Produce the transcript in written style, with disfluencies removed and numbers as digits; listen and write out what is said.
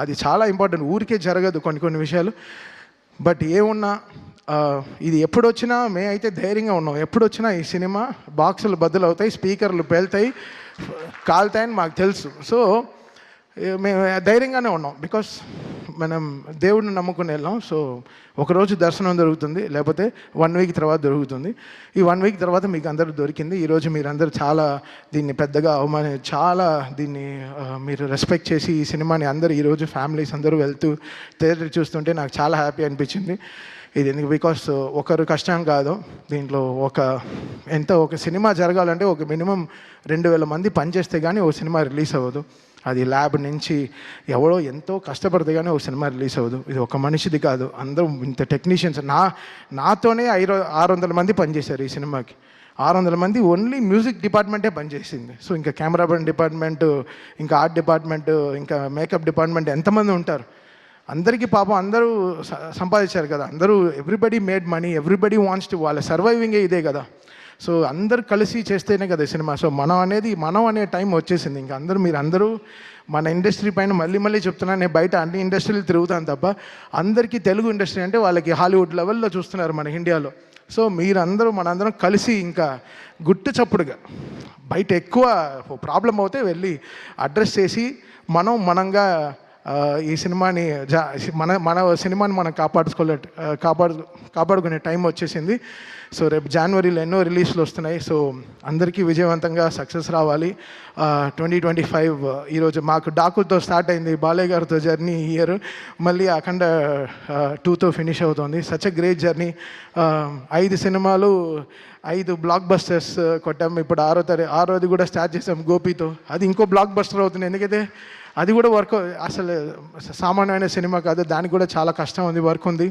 అది చాలా ఇంపార్టెంట్. ఊరికే జరగదు కొన్ని కొన్ని విషయాలు. బట్ ఏమున్నా ఇది ఎప్పుడొచ్చినా మేమైతే ధైర్యంగా ఉన్నాం. ఎప్పుడొచ్చినా ఈ సినిమా బాక్సులు బద్దలవుతాయి, స్పీకర్లు పేలుతాయి, కాలుతాయని మాకు తెలుసు. సో మేము ధైర్యంగానే ఉన్నాం. బికాస్ మనం దేవుడిని నమ్ముకుని వెళ్ళాం. సో ఒకరోజు దర్శనం దొరుకుతుంది, లేకపోతే 1 వీక్ తర్వాత దొరుకుతుంది. ఈ 1 వీక్ తర్వాత మీకు అందరూ దొరికింది. ఈరోజు మీరందరూ చాలా దీన్ని పెద్దగా చాలా దీన్ని మీరు రెస్పెక్ట్ చేసి ఈ సినిమాని అందరూ ఈరోజు ఫ్యామిలీస్ అందరూ వెళ్తూ థియేటర్ చూస్తుంటే నాకు చాలా హ్యాపీ అనిపించింది. ఇది ఎందుకు, బికాస్ ఒకరు కష్టం కాదు దీంట్లో. ఒక సినిమా జరగాలంటే ఒక మినిమం 2000 మంది పనిచేస్తే కానీ ఒక సినిమా రిలీజ్ అవ్వదు. అది ల్యాబ్ నుంచి ఎవరో ఎంతో కష్టపడితే కానీ ఒక సినిమా రిలీజ్ అవ్వదు. ఇది ఒక మనిషిది కాదు, అందరూ ఇంత టెక్నీషియన్స్. నాతోనే 600 మంది పనిచేశారు ఈ సినిమాకి. 600 మంది ఓన్లీ మ్యూజిక్ డిపార్ట్మెంటే పనిచేసింది. సో ఇంకా కెమెరామెన్ డిపార్ట్మెంటు, ఇంకా ఆర్ట్ డిపార్ట్మెంటు, ఇంకా మేకప్ డిపార్ట్మెంట్ ఎంతమంది ఉంటారు. అందరికీ పాపం అందరూ సంపాదించారు కదా. అందరూ everybody made money, everybody wants to, వాళ్ళ సర్వైవింగే ఇదే కదా. సో అందరు కలిసి చేస్తేనే కదా సినిమా. సో మనం అనే టైం వచ్చేసింది. ఇంకా మీరందరూ మన ఇండస్ట్రీ పైన మళ్ళీ చెప్తున్నాను. నేను బయట అన్ని ఇండస్ట్రీలు తిరుగుతాను తప్ప అందరికీ తెలుగు ఇండస్ట్రీ అంటే వాళ్ళకి హాలీవుడ్ లెవెల్లో చూస్తున్నారు మన ఇండియాలో. సో మనందరం కలిసి ఇంకా గుట్టు చప్పుడుగా బయట ఎక్కువ ప్రాబ్లం అవుతే వెళ్ళి అడ్రస్ చేసి మనంగా ఈ సినిమాని మన సినిమాని మనం కాపాడుకునే టైం వచ్చేసింది. సో రేపు జనవరిలో ఎన్నో రిలీజ్లు వస్తున్నాయి. సో అందరికీ విజయవంతంగా సక్సెస్ రావాలి. 2025 ఈరోజు మాకు డాకుతో స్టార్ట్ అయింది, బాలయ్య గారితో జర్నీ ఈ ఇయర్, మళ్ళీ అఖండ 2తో ఫినిష్ అవుతుంది. Such a great journey. 5 సినిమాలు, 5 బ్లాక్ బస్టర్స్ కొట్టాము. ఇప్పుడు 6ది కూడా స్టార్ట్ చేసాం గోపితో. అది ఇంకో బ్లాక్ బస్టర్ అవుతుంది. ఎందుకంటే అది కూడా వర్క్, అసలు సామాన్యమైన సినిమా కాదు, దానికి కూడా చాలా కష్టం ఉంది, వర్క్ ఉంది.